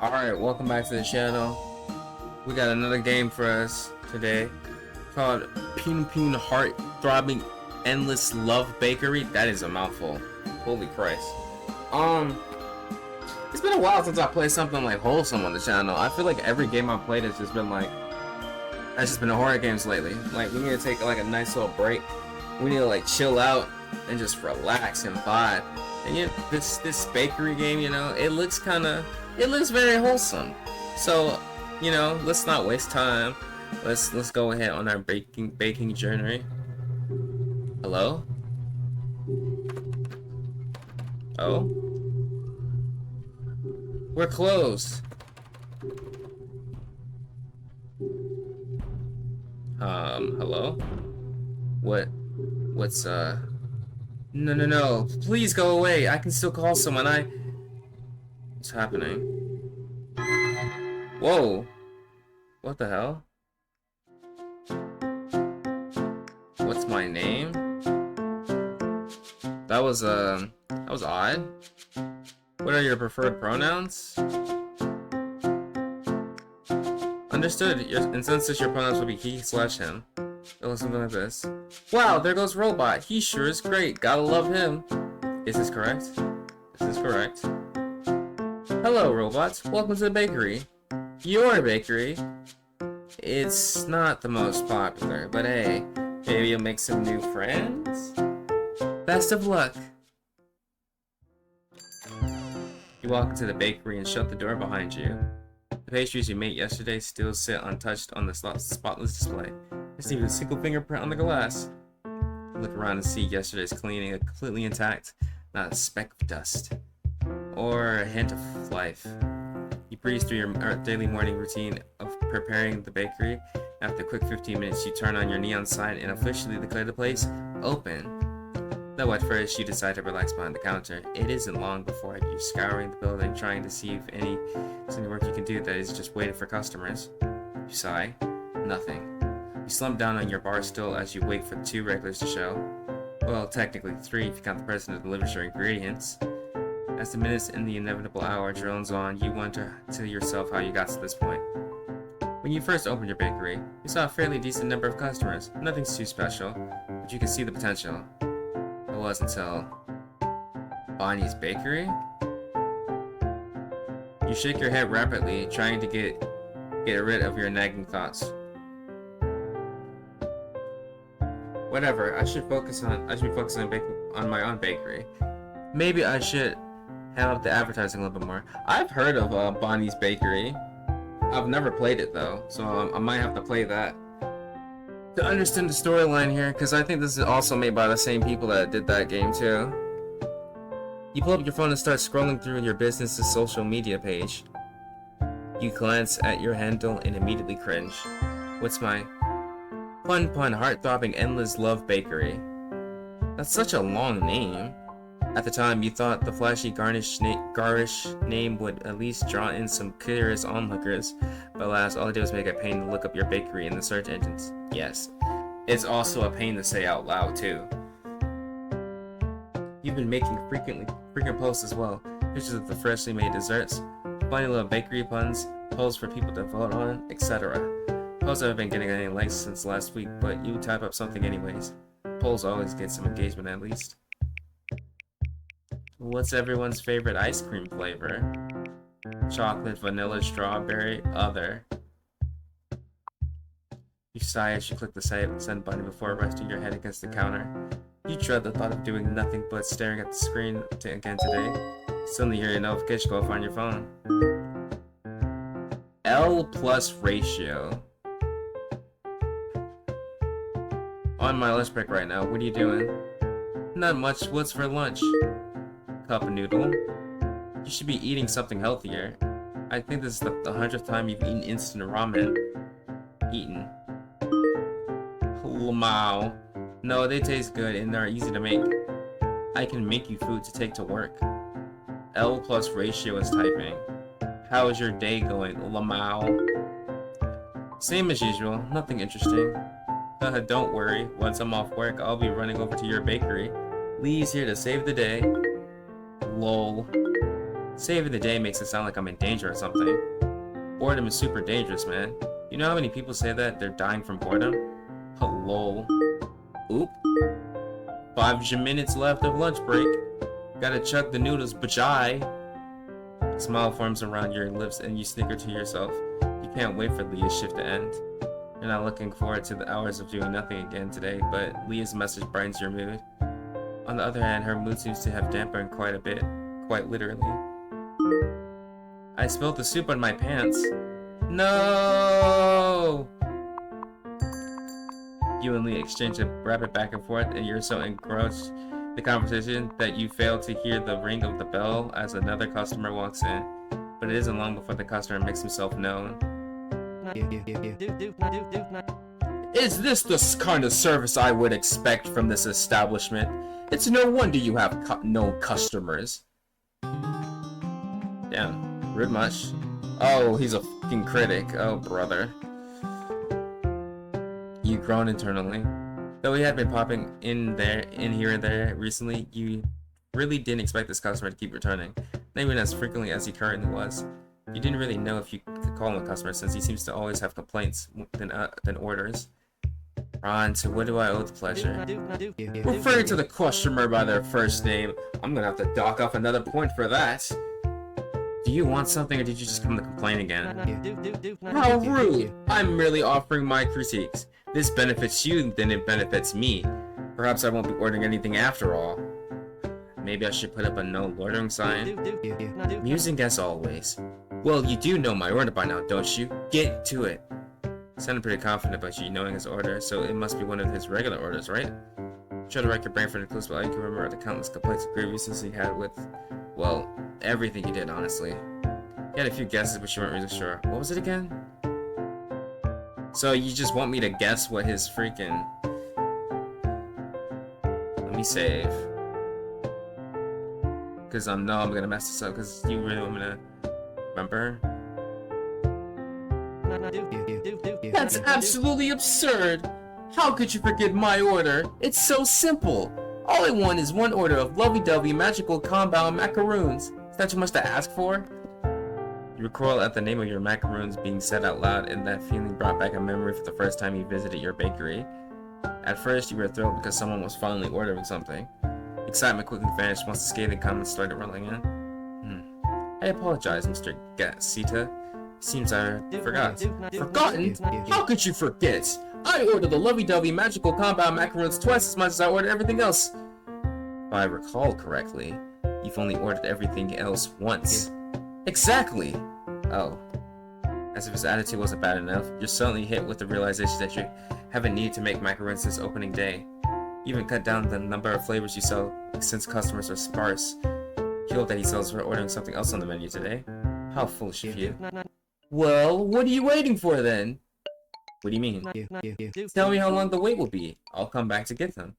Alright, welcome back to the channel. We got another game for us today called Pyun Heart Throbbing Endless Love Bakery. That is a mouthful. Holy Christ. It's been a while since I played something like wholesome on the channel. I feel like every game I've played has just been horror games lately. Like, we need to take like a nice little break. We need to like chill out and just relax and vibe. And you know, this bakery game, you know, it looks very wholesome. So, you know, let's not waste time. Let's go ahead on our baking journey. Hello? Oh? We're closed. Hello? What's No. Please go away. I can still call someone. What's happening? Whoa. What the hell? What's my name? That was odd. What are your preferred pronouns? Understood. And since your pronouns will be he/him. Or something like this. Wow, there goes Robot. He sure is great. Gotta love him. Is this correct? This is correct. Hello, robots. Welcome to the bakery. Your bakery. It's not the most popular, but hey, maybe you'll make some new friends? Best of luck. You walk into the bakery and shut the door behind you. The pastries you made yesterday still sit untouched on the spotless display. There's even a single fingerprint on the glass. You look around and see yesterday's cleaning completely intact, not a speck of dust or a hint of life. You breeze through your daily morning routine of preparing the bakery. After a quick 15 minutes, you turn on your neon sign and officially declare the place open. Though at first you decide to relax behind the counter, it isn't long before you're scouring the building trying to see if any work you can do that is just waiting for customers. You sigh. Nothing. You slump down on your bar stool as you wait for 2 regulars to show. Well, technically 3 if you count the person who delivers your ingredients. As the minutes and the inevitable hour drones on, you wonder to yourself how you got to this point. When you first opened your bakery, you saw a fairly decent number of customers. Nothing's too special, but you could see the potential. It was until Bonnie's Bakery? You shake your head rapidly, trying to get rid of your nagging thoughts. Whatever, I should be focusing on my own bakery. Maybe I should have the advertising a little bit more. I've heard of Bonnie's Bakery. I've never played it though, so I might have to play that to understand the storyline here, because I think this is also made by the same people that did that game too. You pull up your phone and start scrolling through your business's social media page. You glance at your handle and immediately cringe. What's my Pun Heart-Throbbing Endless Love Bakery? That's such a long name. At the time, you thought the flashy garish name would at least draw in some curious onlookers, but alas, all it did was make it a pain to look up your bakery in the search engines. Yes, it's also a pain to say out loud too. You've been making frequent posts as well. Pictures of the freshly made desserts, funny little bakery puns, polls for people to vote on, etc. Polls haven't been getting any likes since last week, but you type up something anyways. Polls always get some engagement at least. What's everyone's favorite ice cream flavor? Chocolate, vanilla, strawberry, other. You sigh as you click the send button before resting your head against the counter. You dread the thought of doing nothing but staring at the screen again today. Suddenly you hear a notification go off on your phone. L plus ratio. On my lunch break right now. What are you doing? Not much. What's for lunch? Cup noodle. You should be eating something healthier. I think this is the 100th time you've eaten instant ramen. Eaten. Lamau. No, they taste good and they're easy to make. I can make you food to take to work. L plus ratio is typing. How is your day going? Lamau. Same as usual. Nothing interesting. Don't worry. Once I'm off work, I'll be running over to your bakery. Lee's here to save the day. Lol. Saving the day makes it sound like I'm in danger or something. Boredom is super dangerous, man. You know how many people say that they're dying from boredom? Oh, lol. Oop. 5 minutes left of lunch break. Gotta chuck the noodles, bajai. A smile forms around your lips and you snicker to yourself. You can't wait for Leah's shift to end. You're not looking forward to the hours of doing nothing again today, but Leah's message brightens your mood. On the other hand, her mood seems to have dampened quite a bit, quite literally. I spilled the soup on my pants. No! You and Leah exchange a rapid back and forth, and you're so engrossed in the conversation that you fail to hear the ring of the bell as another customer walks in. But it isn't long before the customer makes himself known. Is this the kind of service I would expect from this establishment? It's no wonder you have no customers. Damn, rude much. Oh, he's a fucking critic. Oh, brother. You groan internally. Though he had been popping in here and there recently, you really didn't expect this customer to keep returning, not even as frequently as he currently was. You didn't really know if you could call him a customer since he seems to always have complaints than orders. Ron, to what do I owe the pleasure? Referring to the customer by their first name, I'm gonna have to dock off another point for that. Do you want something or did you just come to complain again? How rude! I'm merely offering my critiques. This benefits you, then it benefits me. Perhaps I won't be ordering anything after all. Maybe I should put up a no loitering sign. Musing as always. Well, you do know my order by now, don't you? Get to it. Sounded pretty confident about you knowing his order, so it must be one of his regular orders, right? Try to rack your brain for the clues, but all you can remember are the countless complaints and grievances he had with, well, everything he did, honestly. He had a few guesses, but you weren't really sure. What was it again? So you just want me to guess what his freaking... Let me save. Because I know I'm gonna mess this up, because you really want me to remember? That's absolutely absurd! How could you forget my order? It's so simple! All I want is one order of lovey-dovey magical compound macaroons. Is that too much to ask for? You recoil at the name of your macaroons being said out loud, and that feeling brought back a memory for the first time you visited your bakery. At first, you were thrilled because someone was finally ordering something. Excitement quickly vanished once the scathing comments started rolling in. I apologize, Mr. Gatsita. Seems I forgot. Forgotten? How could you forget? I ordered the lovey-dovey magical compound macaroons twice as much as I ordered everything else. If I recall correctly, you've only ordered everything else once. Exactly! Oh. As if his attitude wasn't bad enough, you're suddenly hit with the realization that you haven't needed to make macaroons since opening day. You even cut down the number of flavors you sell since customers are sparse. You hope that he sells for ordering something else on the menu today. How foolish of you. Well, what are you waiting for then? What do you mean? Tell me how long the wait will be. I'll come back to get them.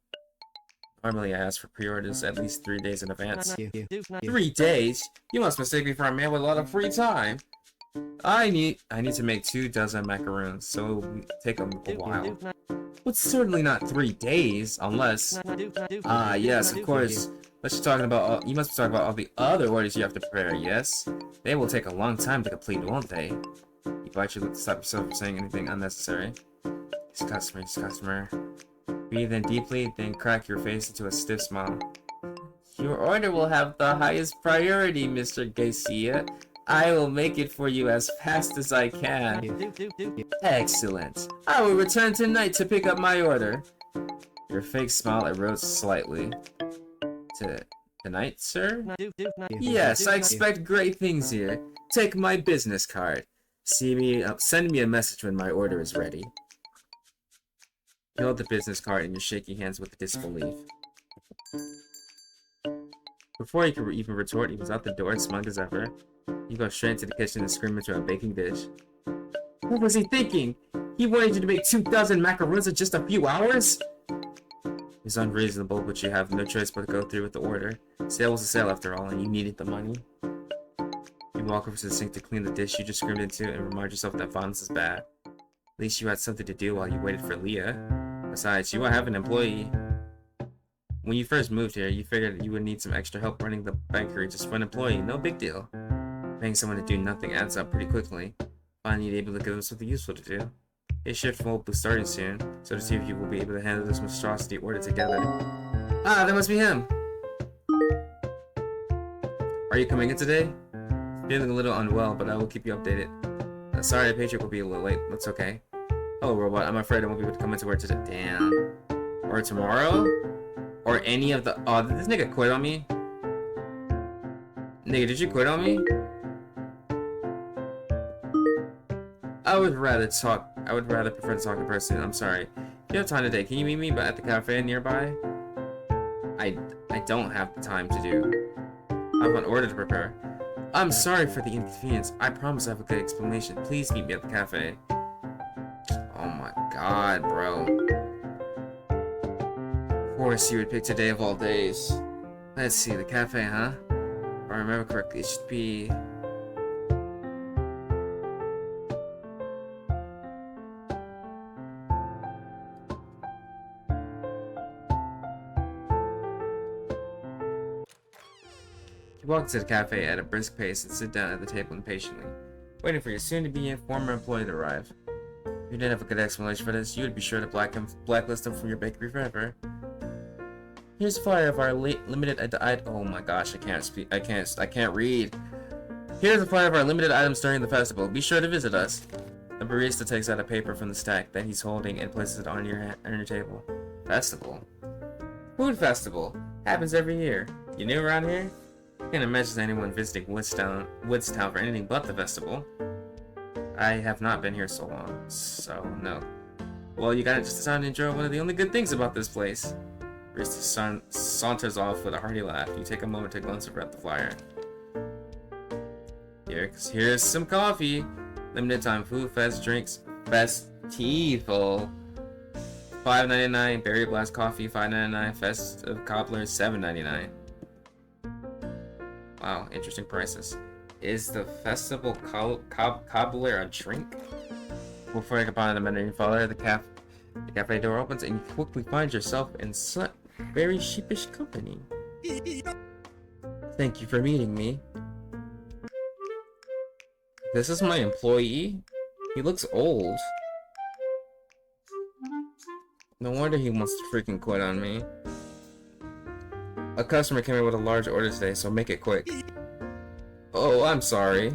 Normally I ask for pre-orders at least 3 days in advance. 3 days? You must mistake me for a man with a lot of free time. I need to make 24 macaroons, so it will take a while. But certainly not 3 days, unless... Ah, yes, of course. Let's talking about. You must be talking about all the other orders you have to prepare. Yes, they will take a long time to complete, won't they? You bite your lip to stop yourself from saying anything unnecessary. This customer. Breathe in deeply, then crack your face into a stiff smile. Your order will have the highest priority, Mr. Garcia. I will make it for you as fast as I can. Excellent. I will return tonight to pick up my order. Your fake smile erodes slightly. Tonight, sir? Yes, I expect great things here. Take my business card. Send me a message when my order is ready. You hold the business card and you're shaking hands with disbelief. Before he could even retort, he was out the door, smug as ever. You go straight into the kitchen and scream into a baking dish. What was he thinking? He wanted you to make 2,000 macaroons in just a few hours? It's unreasonable, but you have no choice but to go through with the order. Sale was a sale after all, and you needed the money. You walk over to the sink to clean the dish you just screamed into and remind yourself that violence is bad. At least you had something to do while you waited for Leah. Besides, you won't have an employee. When you first moved here, you figured you would need some extra help running the bakery just for an employee. No big deal. Paying someone to do nothing adds up pretty quickly. Finally, you'd be able to give them something useful to do. His shift won't be starting soon, so to see if you will be able to handle this monstrosity order together. Ah, that must be him! Are you coming in today? Feeling a little unwell, but I will keep you updated. Sorry, the paycheck will be a little late. That's okay. Hello, robot. I'm afraid I won't be able to come into work today. Damn. Or tomorrow? Or any of the... Oh, did this nigga quit on me? Nigga, did you quit on me? I would rather prefer to talk in person. I'm sorry. If you have time today, can you meet me at the cafe nearby? I don't have the time to do. I have an order to prepare. I'm sorry for the inconvenience. I promise I have a good explanation. Please meet me at the cafe. Oh my god, bro. Of course you would pick today of all days. Let's see, the cafe, huh? If I remember correctly, it should be... You walk to the cafe at a brisk pace and sit down at the table impatiently, waiting for your soon-to-be former employee to arrive. If you didn't have a good explanation for this, you would be sure to blacklist him from your bakery forever. Here's a flyer of our limited oh my gosh, I can't read. Here's a flyer of our limited items during the festival. Be sure to visit us. The barista takes out a paper from the stack that he's holding and places it on your table. Festival? Food festival. Happens every year. You new around here? Can't imagine anyone visiting Woodstown for anything but the festival. I have not been here so long, so no. Well, you gotta just decide to enjoy one of the only good things about this place. Barista saunters off with a hearty laugh. You take a moment to glance over at the flyer. Here's some coffee. Limited time food fest drinks. Festival. $5.99. Berry Blast coffee. $5.99. Festive Cobbler. $7.99. Wow, interesting prices. Is the festival cobbler a drink? Before you can find the menu, you follow the cafe door opens and you quickly find yourself in such very sheepish company. Thank you for meeting me. This is my employee? He looks old. No wonder he wants to freaking quit on me. A customer came in with a large order today, so make it quick. Oh, I'm sorry.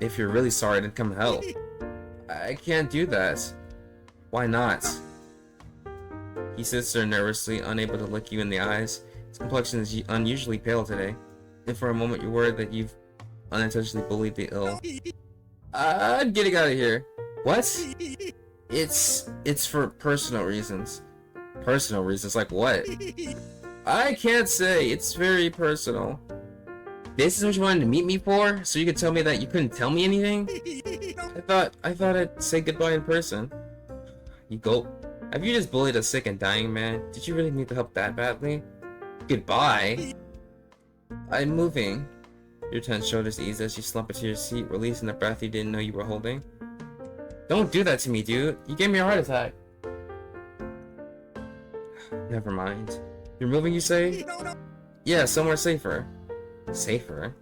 If you're really sorry, then come help. I can't do that. Why not? He sits there nervously, unable to look you in the eyes. His complexion is unusually pale today. And for a moment you're worried that you've unintentionally bullied the ill. I'm getting out of here. What? It's for personal reasons. Personal reasons? Like what? I can't say. It's very personal. This is what you wanted to meet me for? So you could tell me that you couldn't tell me anything? I thought I'd say goodbye in person. You gulp. Have you just bullied a sick and dying man? Did you really need the help that badly? Goodbye? I'm moving. Your tense shoulders ease as you slump into your seat, releasing the breath you didn't know you were holding. Don't do that to me, dude. You gave me a heart attack. Never mind. You're moving, you say? Yeah, somewhere safer. Safer?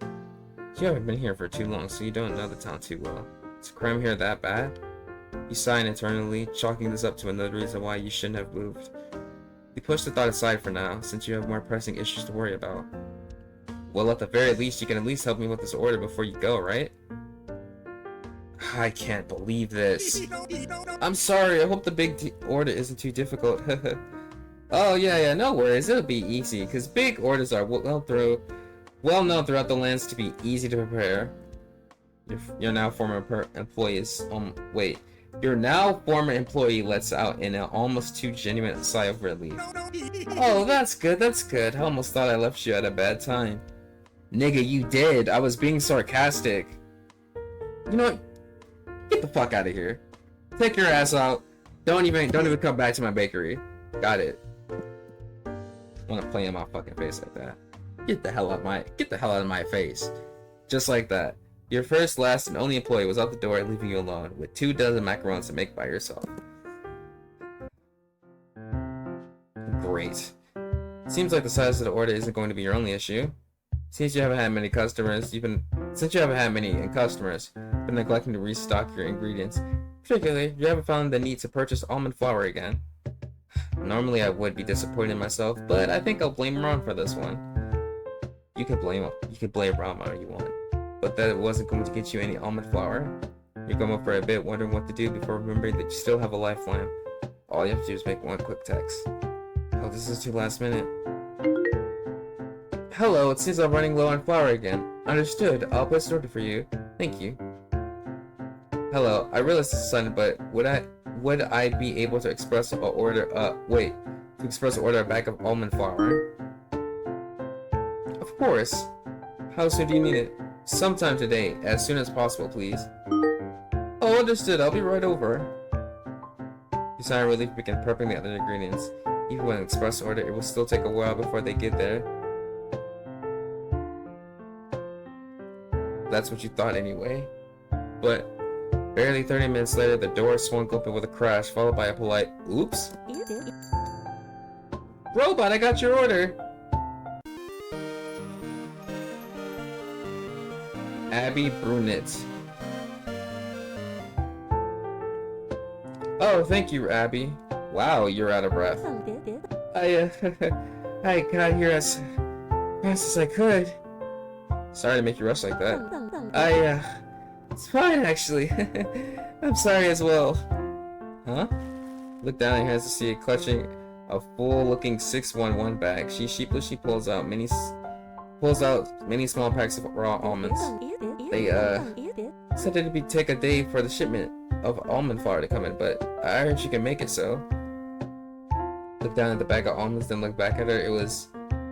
You haven't been here for too long, so you don't know the town too well. Is crime here that bad? You sigh internally, chalking this up to another reason why you shouldn't have moved. You push the thought aside for now, since you have more pressing issues to worry about. Well, at the very least, you can at least help me with this order before you go, right? I can't believe this. I'm sorry, I hope the big order isn't too difficult. Oh, yeah, no worries, it'll be easy, because big orders are well known throughout the lands to be easy to prepare. Your now former employee wait. Your now former employee lets out in an almost too genuine sigh of relief. Oh, that's good. I almost thought I left you at a bad time. Nigga, you did. I was being sarcastic. You know what? Get the fuck out of here. Take your ass out. Don't even come back to my bakery. Got it. Wanna play in my fucking face like that. Get the hell out of my face. Just like that. Your first, last, and only employee was out the door, leaving you alone with 24 macarons to make by yourself. Great. Seems like the size of the order isn't going to be your only issue. Since you haven't had many customers, been neglecting to restock your ingredients. Particularly, you haven't found the need to purchase almond flour again. Normally I would be disappointed in myself, but I think I'll blame Ron for this one. You could blame Ron all you want, but that it wasn't going to get you any almond flour. You're going for a bit, wondering what to do before remembering that you still have a lifeline. All you have to do is make one quick text. Oh, this is too last minute. Hello, it seems I'm running low on flour again. Understood, I'll place an order for you. Thank you. Hello, I realize this is sudden, but would I be able to express a order a bag of almond flour? Of course. How soon do you need it? Sometime today, as soon as possible, please. Oh, understood, I'll be right over. You sigh in relief and begin prepping the other ingredients. Even with an express order, it will still take a while before they get there. That's what you thought anyway. But barely 30 minutes later, the door swung open with a crash, followed by a polite, "Oops." Robot, I got your order! Abby Brunette. Oh, thank you, Abby. Wow, you're out of breath. I got here as fast as I could. Sorry to make you rush like that. It's fine, actually. I'm sorry as well. Huh? Look down at her as to see it clutching a full-looking 611 bag. She sheepishly pulls out many small packs of raw almonds. They, said it'd take a day for the shipment of almond flour to come in, but I heard she can make it, so. Looked down at the bag of almonds, then looked back at her. It was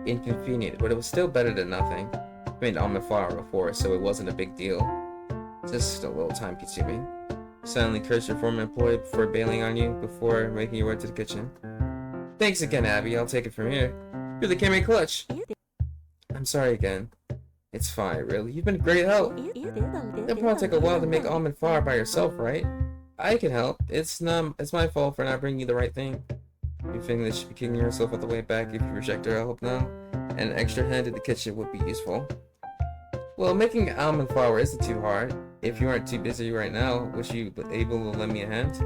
inconvenient, but it was still better than nothing. I made almond flour before, so it wasn't a big deal. Just a little time consuming. Silently cursed your former employee for bailing on you before making your way to the kitchen. Thanks again, Abby. I'll take it from here. You're the camera clutch. I'm sorry again. It's fine, really. You've been a great help. It'll probably take a while to make almond flour by yourself, right? I can help. It's my fault for not bringing you the right thing. You think that you should be kicking yourself on the way back if you reject her help now? And an extra hand in the kitchen would be useful. Well, making almond flour isn't too hard. If you aren't too busy right now, would you be able to lend me a hand?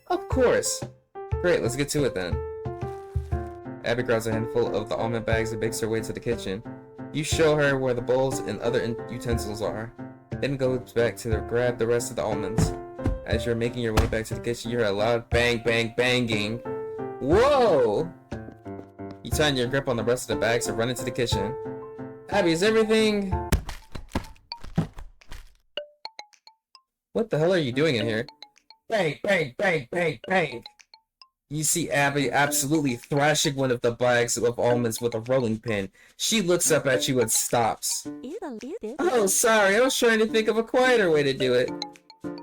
Of course! Great, let's get to it then. Abby grabs a handful of the almond bags and makes her way to the kitchen. You show her where the bowls and other utensils are, then goes back to grab the rest of the almonds. As you're making your way back to the kitchen, you hear a loud bang, bang, banging. Whoa! You tighten your grip on the rest of the bags and run into the kitchen. Abby, is everything... What the hell are you doing in here? Bang, bang, bang, bang, bang! You see Abby absolutely thrashing one of the bags of almonds with a rolling pin. She looks up at you and stops. Oh, sorry, I was trying to think of a quieter way to do it.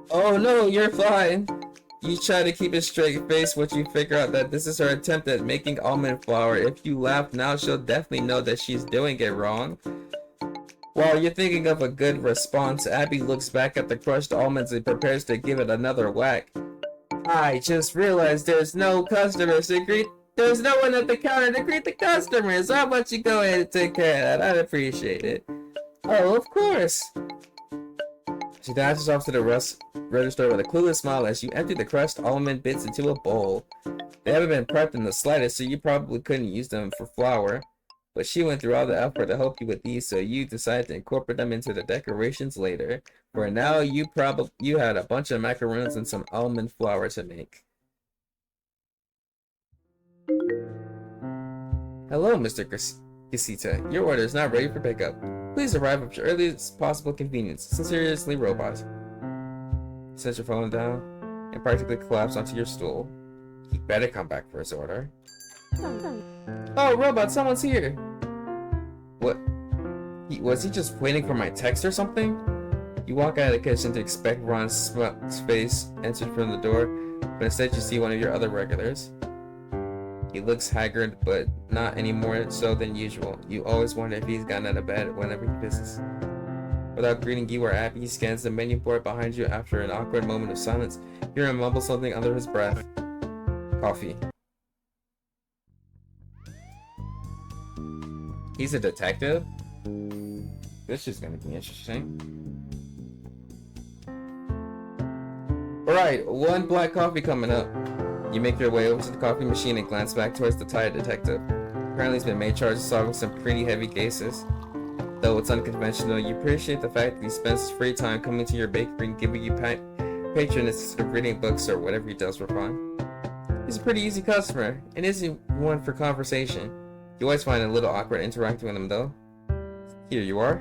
Oh no, you're fine. You try to keep a straight face once you figure out that this is her attempt at making almond flour. If you laugh now, she'll definitely know that she's doing it wrong. While you're thinking of a good response, Abby looks back at the crushed almonds and prepares to give it another whack. I just realized there's no customers to greet. There's no one at the counter to greet the customers. How about you go ahead and take care of that? I'd appreciate it. Oh, of course. She dashes off to the register with a clueless smile as you empty the crushed almond bits into a bowl. They haven't been prepped in the slightest, so you probably couldn't use them for flour. But she went through all the effort to help you with these, so you decided to incorporate them into the decorations later. For now, you had a bunch of macaroons and some almond flour to make. Hello, Mr. Casita. Your order is now ready for pickup. Please arrive at your earliest possible convenience. Sincerely, Robot. Set your phone down and practically collapse onto your stool. He better come back for his order. Oh, Robot, someone's here! What? Was he just waiting for my text or something? You walk out of the kitchen to expect Ron's face entered from the door, but instead you see one of your other regulars. He looks haggard, but not any more so than usual. You always wonder if he's gotten out of bed whenever he visits. Without greeting you or Abby, he scans the menu board behind you. After an awkward moment of silence, you hear him mumble something under his breath. Coffee. He's a detective? This is gonna be interesting. Alright, one black coffee coming up. You make your way over to the coffee machine and glance back towards the tired detective. Apparently he's been made charged of solving some pretty heavy cases. Though it's unconventional, you appreciate the fact that he spends his free time coming to your bakery and giving you patronage instead of reading books or whatever he does for fun. He's a pretty easy customer, and isn't one for conversation. You always find it a little awkward interacting with him though. Here you are.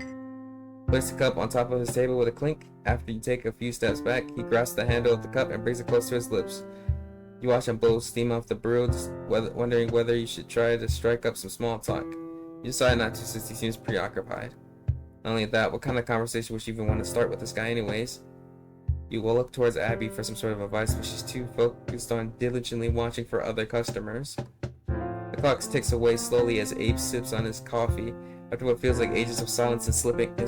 Place the cup on top of his table with a clink. After you take a few steps back, he grasps the handle of the cup and brings it close to his lips. You watch him blow steam off the brew, wondering whether you should try to strike up some small talk. You decide not to since he seems preoccupied. Not only that, what kind of conversation would you even want to start with this guy anyways? You will look towards Abby for some sort of advice, but she's too focused on diligently watching for other customers. The clock ticks away slowly as Abe sips on his coffee. After what feels like ages of silence and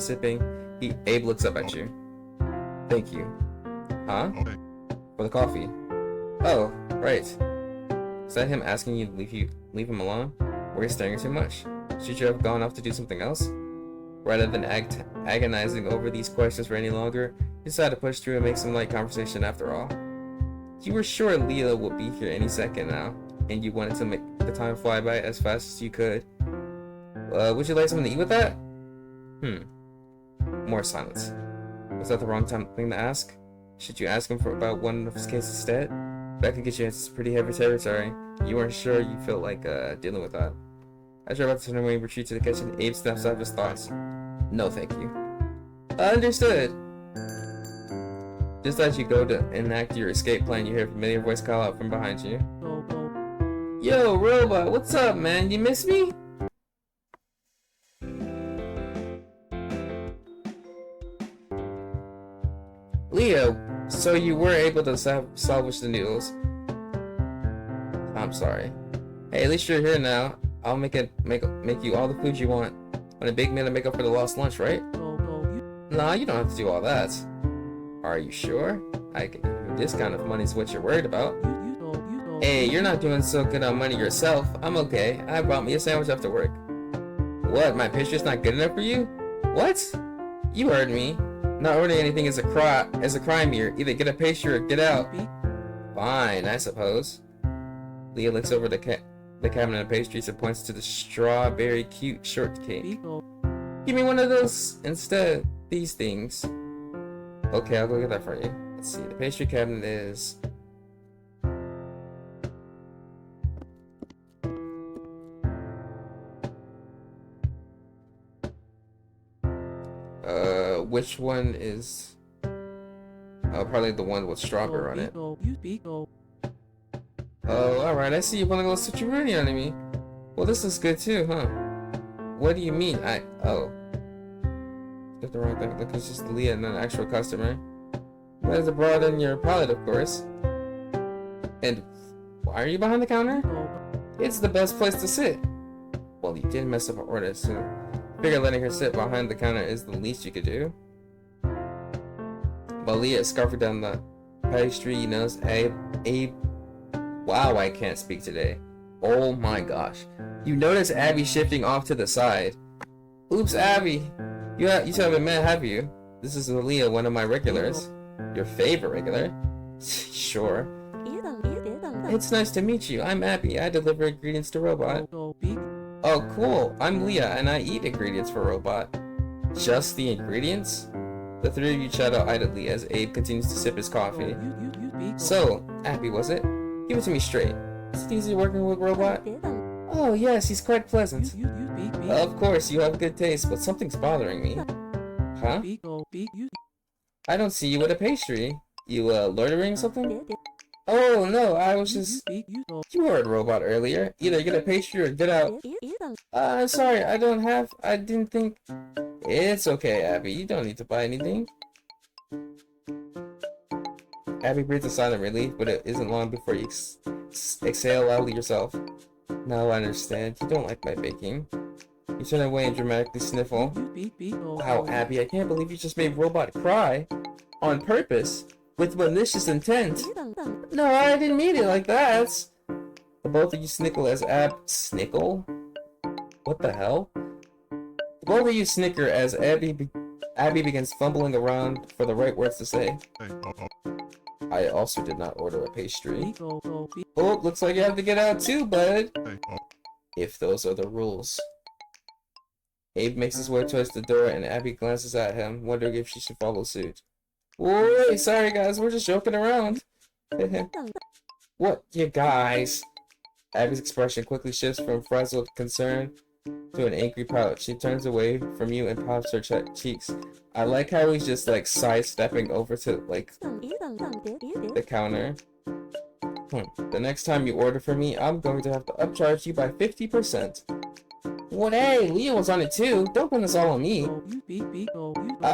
sipping, Abe looks up at you. Thank you. Huh? For the coffee. Oh, right. Is that him asking you to leave him alone? Or are you staring too much? Should you have gone off to do something else? Rather than agonizing over these questions for any longer, you decide to push through and make some light conversation after all. You were sure Leela would be here any second now, and you wanted to make the time fly by as fast as you could. Would you like something to eat with that? More silence. Was that the wrong thing to ask? Should you ask him about one of his cases instead? That could get you into pretty heavy territory. You weren't sure you felt like dealing with that. As you're about to turn away and retreat to the kitchen, Abe snaps out of his thoughts. No, thank you. Understood. Just as you go to enact your escape plan, you hear a familiar voice call out from behind you. Yo, Robot, what's up, man? You miss me? Leo, so you were able to salvage the noodles. I'm sorry. Hey, at least you're here now. I'll make you all the food you want. Want a big meal to make up for the lost lunch, right? Nah, you don't have to do all that. Are you sure? I can give you a discount if money's what you're worried about. Hey, you're not doing so good on money yourself. I'm okay. I bought me a sandwich after work. What? My picture's not good enough for you? What? You heard me. Not ordering anything is a crime here. Either get a pastry or get out. Fine, I suppose. Leah looks over the cabinet of pastries and points to the strawberry cute shortcake. Give me one of those instead. These things. Okay, I'll go get that for you. Let's see. The pastry cabinet is... which one is... probably the one with strawberry on it. Oh, alright, I see you pulling a little switcheroo on me. Well, this is good too, huh? What do you mean? Oh. Got the wrong thing. Look, it's just Leah, not an actual customer. That is abroad in your palate, of course. And why are you behind the counter? It's the best place to sit. Well, you did mess up our order, so I figure letting her sit behind the counter is the least you could do. But Leah is scarfing down the pastry, you know, Abe. Wow, I can't speak today. Oh my gosh. You notice Abby shifting off to the side. Oops, Abby. You still haven't met, have you? This is Leah, one of my regulars. Your favorite regular? Sure. It's nice to meet you. I'm Abby. I deliver ingredients to Robot. Oh, cool. I'm Leah, and I eat ingredients for Robot. Just the ingredients? The three of you chat out idly as Abe continues to sip his coffee. So, Abby, was it? Give it to me straight. Is it easy working with Robot? Oh, yes, he's quite pleasant. Of course, you have good taste, but something's bothering me. Huh? I don't see you with a pastry. You, loitering something? Oh, no, I was just... You heard Robot earlier. Either get a pastry or get out. I'm sorry, I didn't think... It's okay, Abby. You don't need to buy anything. Abby breathes a sigh of relief, but it isn't long before you exhale loudly yourself. Now I understand. You don't like my baking. You turn away and dramatically sniffle. Wow, Abby, I can't believe you just made Robot cry. On purpose. With malicious intent. No, I didn't mean it like that. The both of you snickle as Snickle? What the hell? Both of you snicker as Abby begins fumbling around for the right words to say. I also did not order a pastry. Oh, looks like you have to get out too, bud. If those are the rules. Abe makes his way towards the door and Abby glances at him, wondering if she should follow suit. Wait, sorry guys, we're just joking around. What, you guys? Abby's expression quickly shifts from frazzled concern to an angry pout. She turns away from you and pops her cheeks. I like how he's just like sidestepping over to like the counter. The next time you order from me, I'm going to have to upcharge you by 50%. What? Hey, Leo was on it too. Don't put this all on me. I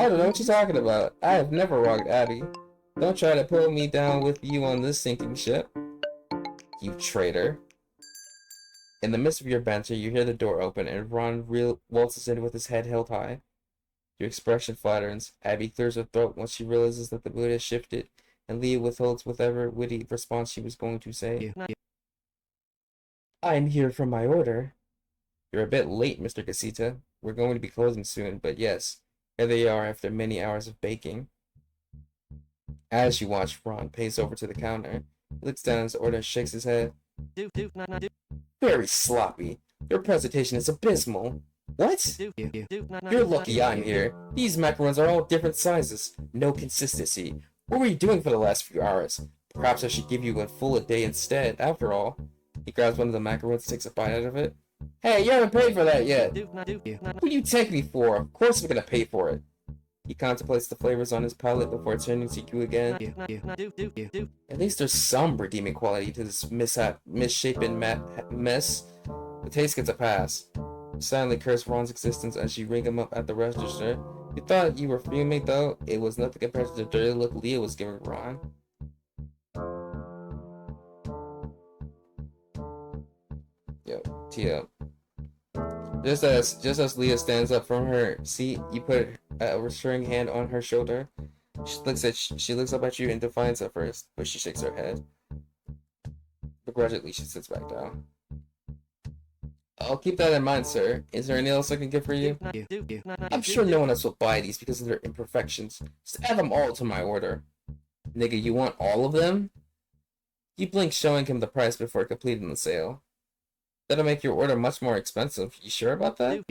don't know what you're talking about. I have never wronged Abby. Don't try to pull me down with you on this sinking ship. You traitor. In the midst of your banter, you hear the door open and Ron waltzes in with his head held high. Your expression flattens. Abby clears her throat once she realizes that the mood has shifted, and Leah withholds whatever witty response she was going to say. I'm here for my order. You're a bit late, Mr. Casita. We're going to be closing soon, but yes, here they are after many hours of baking. As you watch, Ron pays over to the counter. He looks down at his order and shakes his head. Very sloppy. Your presentation is abysmal. What? You're lucky I'm here. These macarons are all different sizes. No consistency. What were you doing for the last few hours? Perhaps I should give you a full day instead, after all. He grabs one of the macarons and takes a bite out of it. Hey, you haven't paid for that yet. What do you take me for? Of course I'm gonna pay for it. He contemplates the flavors on his palate before turning to you again. At least there's some redeeming quality to this misshapen mess. The taste gets a pass. You silently curse Ron's existence as you ring him up at the register. You thought you were fuming, though. It was nothing compared to the dirty look Leah was giving Ron. Yo, tee up. Just as Leah stands up from her seat, you put a reassuring hand on her shoulder. She looks up at you in defiance at first, but she shakes her head. Begrudgingly, she sits back down. I'll keep that in mind, sir. Is there anything else I can get for you? I'm sure no one else will buy these because of their imperfections. Just add them all to my order. Nigga, you want all of them? You blink, showing him the price before completing the sale. That'll make your order much more expensive. You sure about that?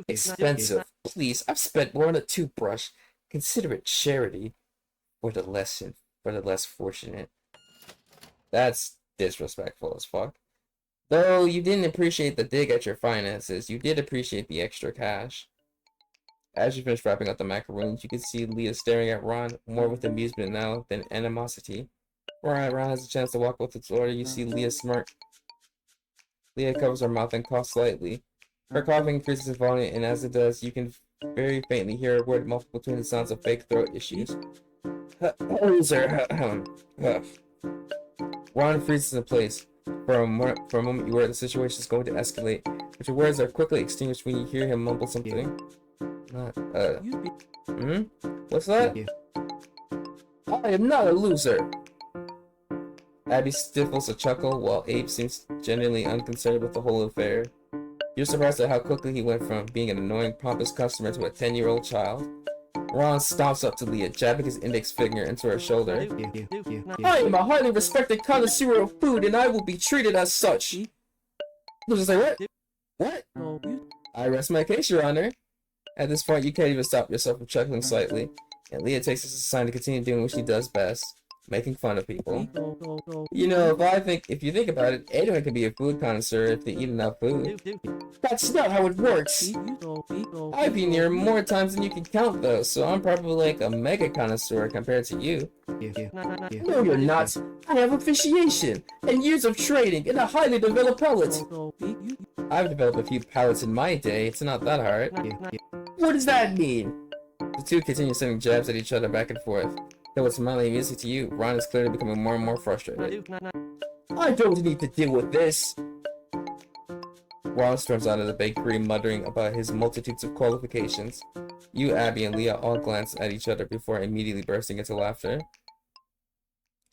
Expensive? Please, I've spent more on a toothbrush. Consider it charity for the less fortunate. That's disrespectful as fuck. Though you didn't appreciate the dig at your finances, you did appreciate the extra cash. As you finish wrapping up the macaroons, you can see Leah staring at Ron more with amusement now than animosity. Ron has a chance to walk with its order. You see Leah smirk. Leah covers her mouth and coughs slightly. Her coughing increases in volume, and as it does, you can very faintly hear a word muffled between the sounds of fake throat issues. Loser. Ron freezes in place. For a moment, you worry the situation is going to escalate, but your words are quickly extinguished when you hear him mumble something. What's that? I am not a loser. Abby stifles a chuckle while Abe seems genuinely unconcerned with the whole affair. You're surprised at how quickly he went from being an annoying, pompous customer to a 10-year-old child. Ron stomps up to Leah, jabbing his index finger into her shoulder. I am a highly respected connoisseur of food, and I will be treated as such. Just like, what? What? I rest my case, Your Honor. At this point, you can't even stop yourself from chuckling slightly, and Leah takes this as a sign to continue doing what she does best. Making fun of people. You know, if you think about it, anyone can be a food connoisseur if they eat enough food. That's not how it works! I've been here more times than you can count though, so I'm probably like a mega connoisseur compared to you. No, you're not. I have officiation, and years of training, and a highly developed palate. I've developed a few palates in my day, it's not that hard. What does that mean? The two continue sending jabs at each other back and forth. Though it's mildly amusing to you, Ron is clearly becoming more and more frustrated. I don't need to deal with this! Ron storms out of the bakery, muttering about his multitudes of qualifications. You, Abby, and Leah all glance at each other before immediately bursting into laughter.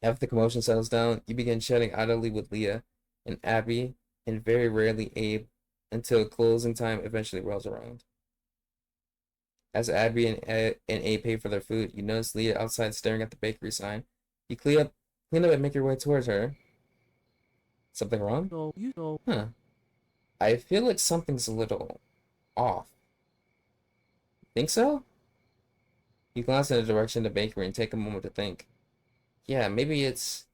After the commotion settles down, you begin chatting idly with Leah and Abby, and very rarely Abe, until closing time eventually rolls around. As Abby and A pay for their food, you notice Leah outside staring at the bakery sign. You clean up and make your way towards her. Something wrong? Huh. I feel like something's a little off. Think so? You glance in the direction of the bakery and take a moment to think. Yeah, maybe it's...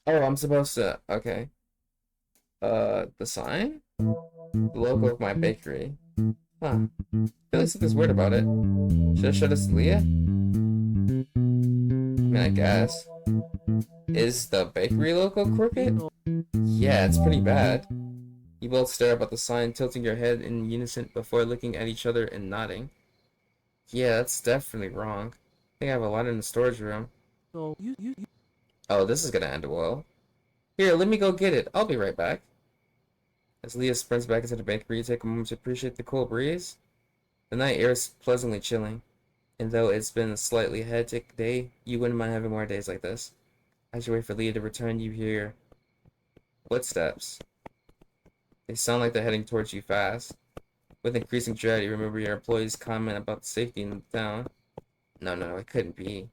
Oh, I'm supposed to... Okay. The sign? The logo of my bakery. Huh. I feel like something's weird about it. Should I show this to Leah? I mean, I guess. Is the bakery logo crooked? Yeah, it's pretty bad. You both stare up at the sign, tilting your head in unison before looking at each other and nodding. Yeah, that's definitely wrong. I think I have a lot in the storage room. Oh, this is gonna end well. Here, let me go get it. I'll be right back. As Leah sprints back into the bakery, you take a moment to appreciate the cool breeze. The night air is pleasantly chilling, and though it's been a slightly hectic day, you wouldn't mind having more days like this. As you wait for Leah to return, you hear footsteps. They sound like they're heading towards you fast. With increasing dread, you remember your employee's comment about the safety in the town. No, it couldn't be. You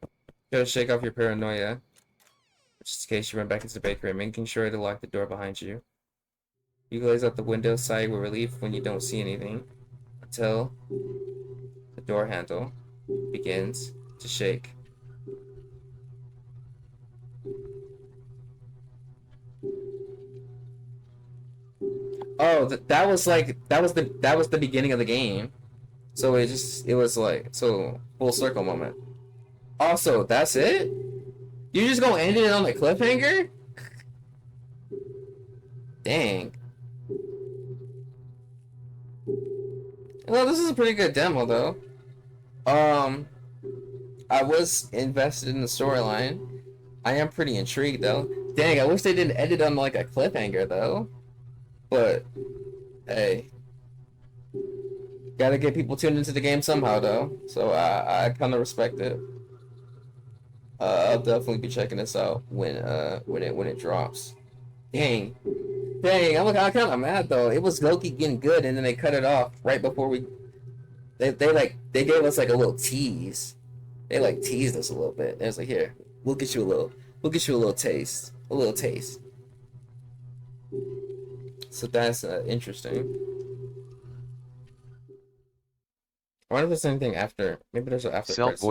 gotta shake off your paranoia. Just in case you run back into the bakery, making sure to lock the door behind you. You glaze out the window, sigh with relief when you don't see anything, until the door handle begins to shake. Oh, that was the beginning of the game. So it was like full circle moment. Also, that's it? You just gonna end it on a cliffhanger? Dang. Well, this is a pretty good demo though. I was invested in the storyline. I am pretty intrigued though. Dang, I wish they didn't end it on like a cliffhanger though. But hey, gotta get people tuned into the game somehow though. So I kind of respect it. I'll definitely be checking this out when it drops. Dang, I'm kind of mad though. It was Loki getting good, and then they cut it off right before they gave us like a little tease. They like teased us a little bit. It was like, here, we'll get you a little taste, So that's interesting. I wonder if there's anything after. Maybe there's an after credits.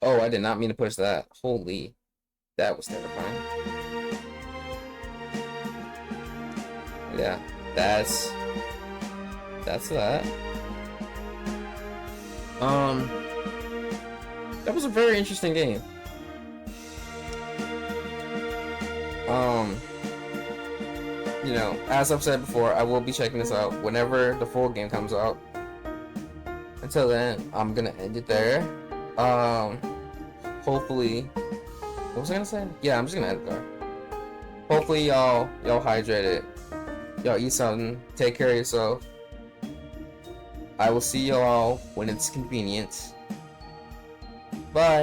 Oh, I did not mean to push that. Holy, that was terrifying. Yeah, that's that. That was a very interesting game. You know, as I've said before, I will be checking this out whenever the full game comes out. Until then, I'm gonna end it there. Hopefully, what was I gonna say? Yeah, I'm just gonna end it there. Hopefully, y'all hydrated. Y'all eat something. Take care of yourself. I will see y'all when it's convenient. Bye.